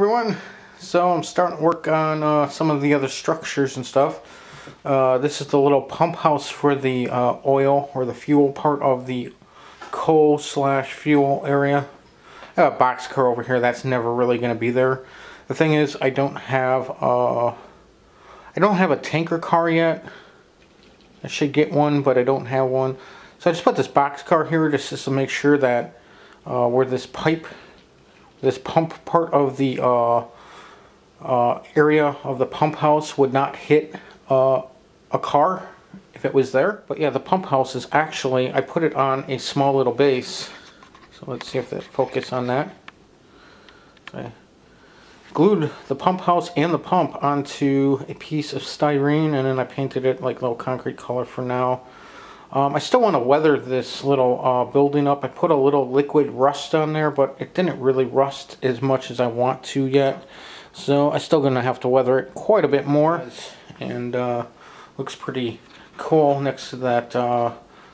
everyone. So I'm starting to work on some of the other structures and stuff. This is the little pump house for the oil or the fuel part of the coal slash fuel area. I have a box car over here that's never really going to be there. The thing is, I don't have a tanker car yet. I should get one, but I don't have one. So I just put this box car here just to make sure that where this pump part of the area of the pump house would not hit a car if it was there. But yeah, the pump house is actually, I put it on a small little base. So let's see if that focus on that. I glued the pump house and the pump onto a piece of styrene, and then I painted it like little concrete color for now. I still want to weather this little building up. I put a little liquid rust on there, but it didn't really rust as much as I want to yet. So I'm still going to have to weather it quite a bit more. And looks pretty cool next to that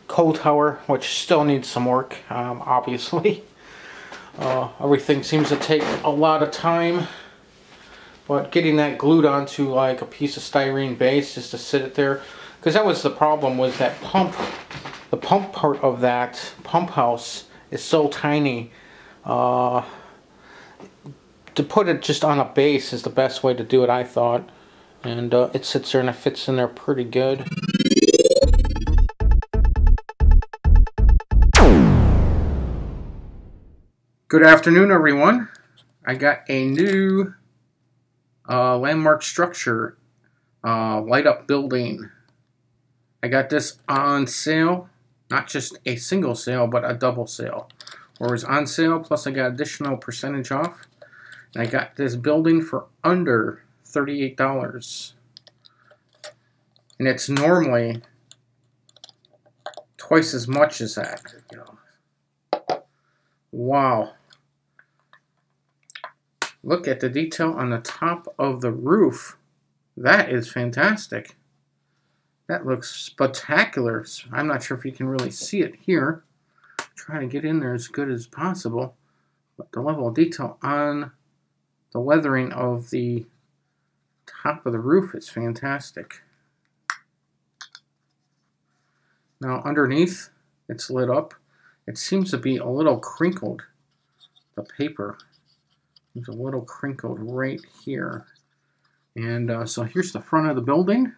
coal tower, which still needs some work, obviously. Everything seems to take a lot of time. But getting that glued onto like a piece of styrene base just to sit it there. Because that was the problem, was that the pump part of that pump house is so tiny. To put it just on a base is the best way to do it, I thought. And it sits there and it fits in there pretty good. Good afternoon, everyone. I got a new landmark structure, light up building. I got this on sale, not just a single sale, but a double sale. Or it was on sale, plus I got additional percentage off. And I got this building for under $38. And it's normally twice as much as that. Wow. Look at the detail on the top of the roof. That is fantastic. That looks spectacular. I'm not sure if you can really see it here. Try to get in there as good as possible. But the level of detail on the weathering of the top of the roof is fantastic. Now underneath, it's lit up. It seems to be a little crinkled. The paper is a little crinkled right here. And so here's the front of the building.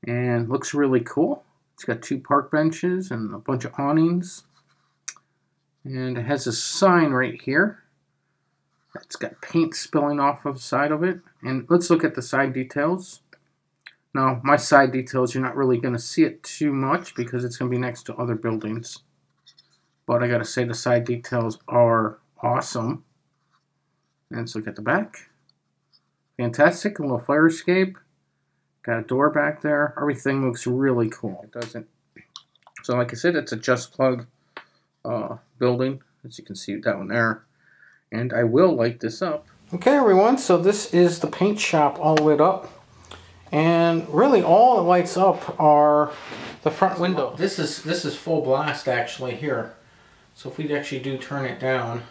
And looks really cool. It's got 2 park benches and a bunch of awnings. And it has a sign right here. It's got paint spilling off of the side of it. And let's look at the side details. Now, my side details, you're not really going to see it too much because it's going to be next to other buildings. But I got to say the side details are awesome. And let's look at the back. Fantastic. A little fire escape. Got a door back there. Everything looks really cool, doesn't it? So like I said, it's a Just Plug building, as you can see down there. And I will light this up. Okay, everyone, so this is the paint shop all lit up. And really all it lights up are the front window. This is full blast actually here. So if we actually do turn it down,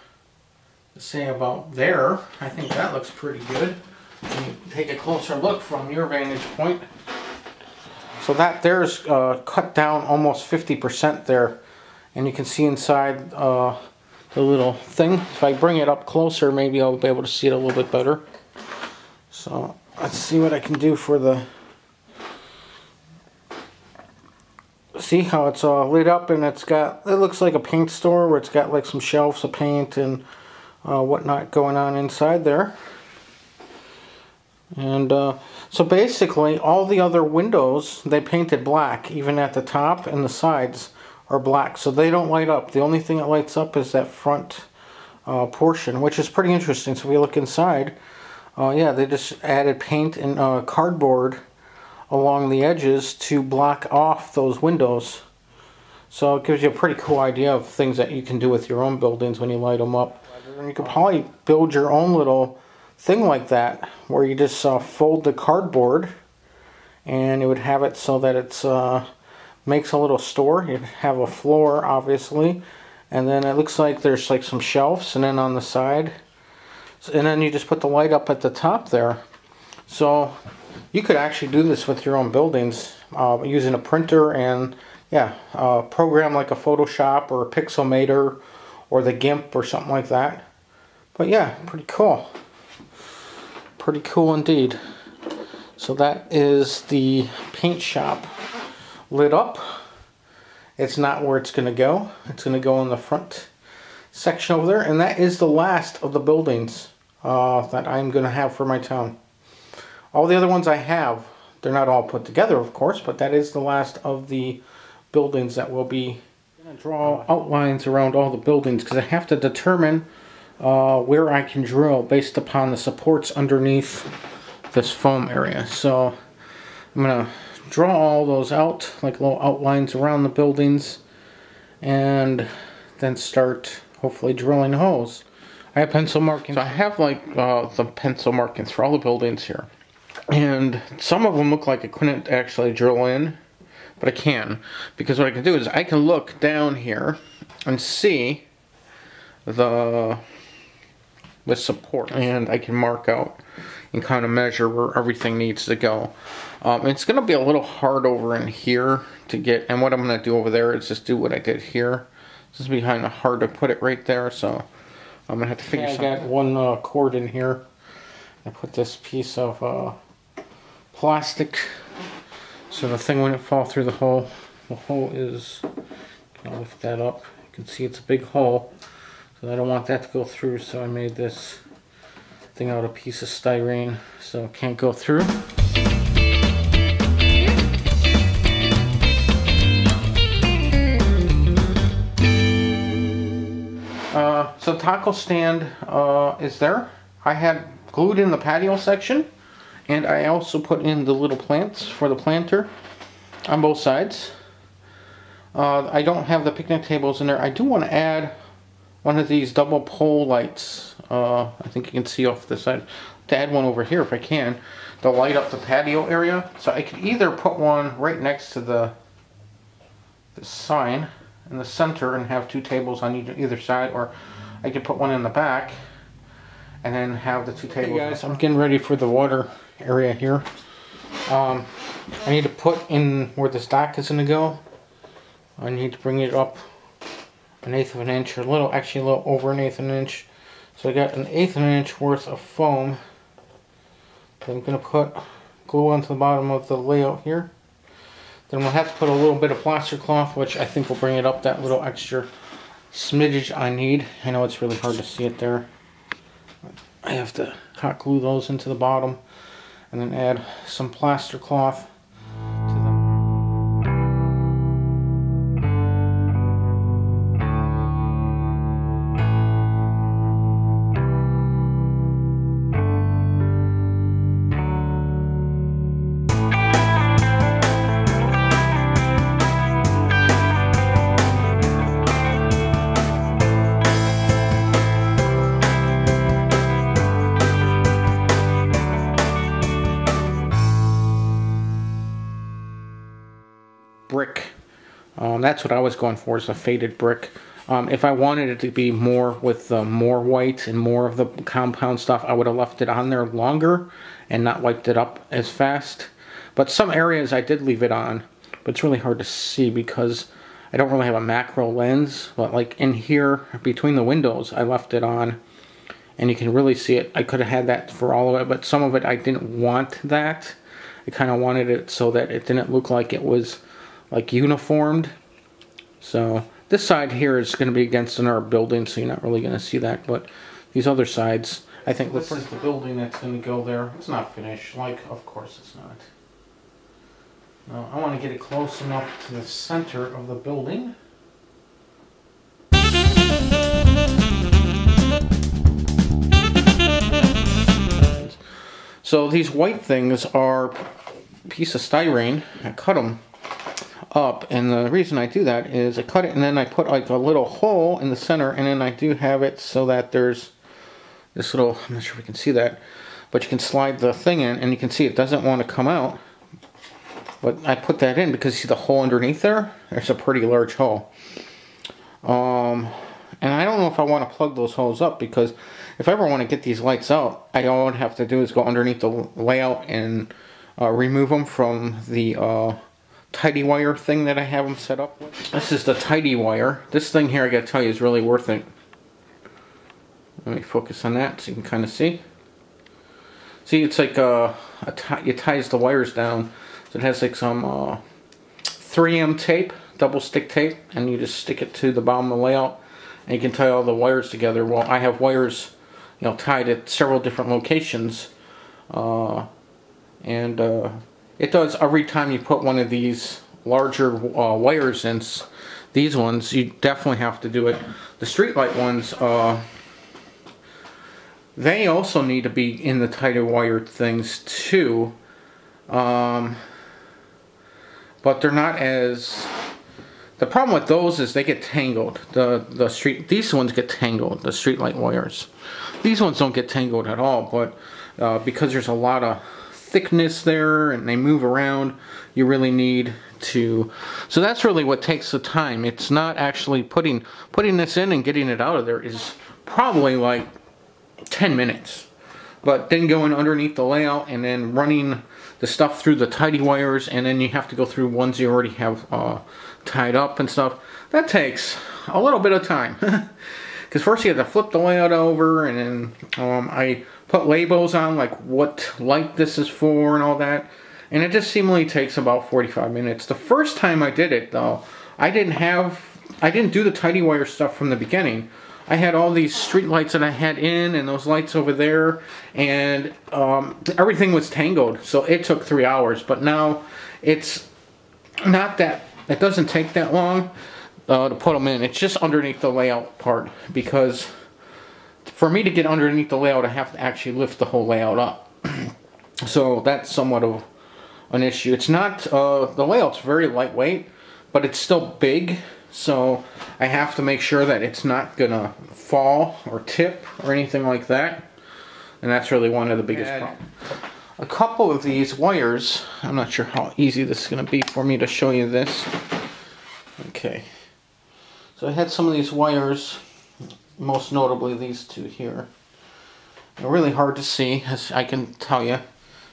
to say about there, I think that looks pretty good. You take a closer look from your vantage point. So that there's cut down almost 50% there, and you can see inside the little thing. If I bring it up closer, maybe I'll be able to see it a little bit better. So let's see what I can do for the. See how it's all lit up, and it looks like a paint store where it's got like some shelves of paint and whatnot going on inside there. And so basically all the other windows they painted black, even at the top, and the sides are black, so they don't light up. The only thing that lights up is that front portion, which is pretty interesting. So if we look inside, yeah, they just added paint and cardboard along the edges to block off those windows. So it gives you a pretty cool idea of things that you can do with your own buildings when you light them up. And you could probably build your own little thing like that, where you just fold the cardboard and it would have it so that it's makes a little store. You'd have a floor, obviously, and then it looks like there's like some shelves, and then on the side And then you just put the light up at the top there. So you could actually do this with your own buildings using a printer and a program like a Photoshop or a Pixelmator or the GIMP or something like that. But yeah, pretty cool. Pretty cool indeed. So that is the paint shop lit up. It's not where it's going to go. It's going to go in the front section over there. And that is the last of the buildings that I'm going to have for my town. All the other ones I have, they're not all put together, of course, but that is the last of the buildings that will be. I'm going to draw outlines around all the buildings because I have to determine where I can drill based upon the supports underneath this foam area. So I'm going to draw all those out, like little outlines around the buildings, and then start hopefully drilling holes. I have pencil markings. So I have like the pencil markings for all the buildings here. And some of them look like I couldn't actually drill in, but I can. Because what I can do is I can look down here and see the support. And I can mark out and kind of measure where everything needs to go. It's going to be a little hard over in here to get, and what I'm going to do over there is just do what I did here. This is kind of hard to put it right there, so I'm going to have to figure something out. I got one cord in here. I put this piece of plastic so the thing wouldn't fall through the hole. The hole is, I'll lift that up. You can see it's a big hole, so I don't want that to go through, so I made this thing out of a piece of styrene so it can't go through. So taco stand is there. I had glued in the patio section, and I also put in the little plants for the planter on both sides. I don't have the picnic tables in there. I do want to add one of these double pole lights. I think you can see off the side. To add one over here if I can, to light up the patio area. So I could either put one right next to the sign in the center and have two tables on either side, or I could put one in the back and then have the two tables. Hey guys, I'm getting ready for the water area here. I need to put in where this dock is going to go. I need to bring it up 1/8 of an inch, or actually a little over 1/8 of an inch. So I got 1/8 of an inch worth of foam that I'm going to put glue onto the bottom of the layout here. Then we'll have to put a little bit of plaster cloth, which I think will bring it up that little extra smidge I need. I know it's really hard to see it there. I have to hot glue those into the bottom and then add some plaster cloth to them. Brick. That's what I was going for, is a faded brick. If I wanted it to be more with more white and more of the compound stuff, I would have left it on there longer and not wiped it up as fast. But some areas I did leave it on, but it's really hard to see because I don't really have a macro lens. But like in here between the windows, I left it on and you can really see it. I could have had that for all of it, but some of it I didn't want that. I kind of wanted it so that it didn't look like it was like uniformed. So this side here is going to be against another building, so you're not really going to see that. But these other sides, I think this is the building that's going to go there. It's not finished, like, of course it's not. No, I want to get it close enough to the center of the building. So these white things are a piece of styrene. I cut them up, and the reason I do that is I cut it and then I put like a little hole in the center, and then I do have it so that there's this little, I'm not sure if you can see that, but you can slide the thing in and you can see it doesn't want to come out. But I put that in because you see the hole underneath there? There's a pretty large hole. And I don't know if I want to plug those holes up, because if I ever want to get these lights out, all I'd have to do is go underneath the layout and remove them from the tidy wire thing that I have them set up with. This is the tidy wire. This thing here, I gotta tell you, is really worth it. Let me focus on that so you can kind of see. See, it's like it ties the wires down. So it has like some 3M tape, double stick tape, and you just stick it to the bottom of the layout, and you can tie all the wires together. Well, I have wires, you know, tied at several different locations, and it does every time you put one of these larger wires in. These ones, you definitely have to do it. The streetlight ones, they also need to be in the tighter wired things too, but they're not as. The problem with those is they get tangled. These ones get tangled. The streetlight wires. These ones don't get tangled at all, but because there's a lot of thickness there and they move around, you really need to. So that's really what takes the time. It's not actually putting this in and getting it out of there is probably like 10 minutes. But then going underneath the layout and then running the stuff through the tidy wires, and then you have to go through ones you already have tied up and stuff. That takes a little bit of time. Because first you have to flip the layout over, and then I put labels on like what light this is for and all that. And it just seemingly takes about 45 minutes. The first time I did it though, I didn't do the tidy wire stuff from the beginning. I had all these street lights that I had in, and those lights over there, and everything was tangled, so it took 3 hours. But now it's not that, it doesn't take that long to put them in. It's just underneath the layout part, because for me to get underneath the layout, I have to actually lift the whole layout up. So that's somewhat of an issue. It's not, the layout's very lightweight, but it's still big. So I have to make sure that it's not gonna fall or tip or anything like that. And that's really one of the biggest problems. A couple of these wires, I'm not sure how easy this is gonna be for me to show you this. Okay. So I had some of these wires, most notably these two here. They're really hard to see, as I can tell you.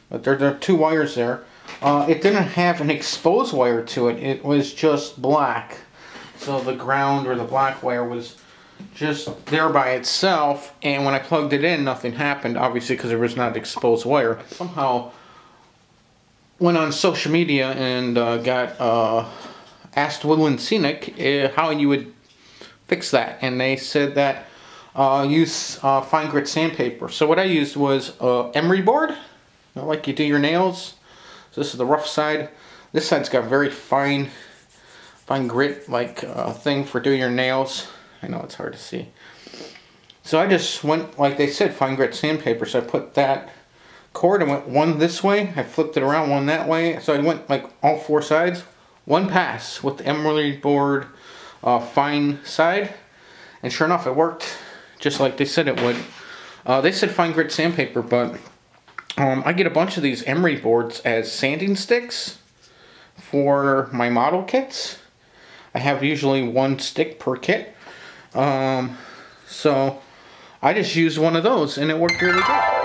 But there are two wires there. It didn't have an exposed wire to it. It was just black. So the ground or the black wire was just there by itself, and when I plugged it in, nothing happened, obviously because it was not exposed wire. I somehow went on social media and got asked Woodland Scenic how you would fix that, and they said that use fine grit sandpaper. So what I used was emery board, like you do your nails. So this is the rough side. This side's got very fine grit like thing for doing your nails. I know it's hard to see. So I just went, like they said, fine grit sandpaper. So I put that cord and went one this way. I flipped it around, one that way. So I went like all four sides. One pass with the emery board fine side. And sure enough, it worked just like they said it would. They said fine grit sandpaper, but I get a bunch of these emery boards as sanding sticks for my model kits. I have usually one stick per kit. So I just used one of those and it worked really good.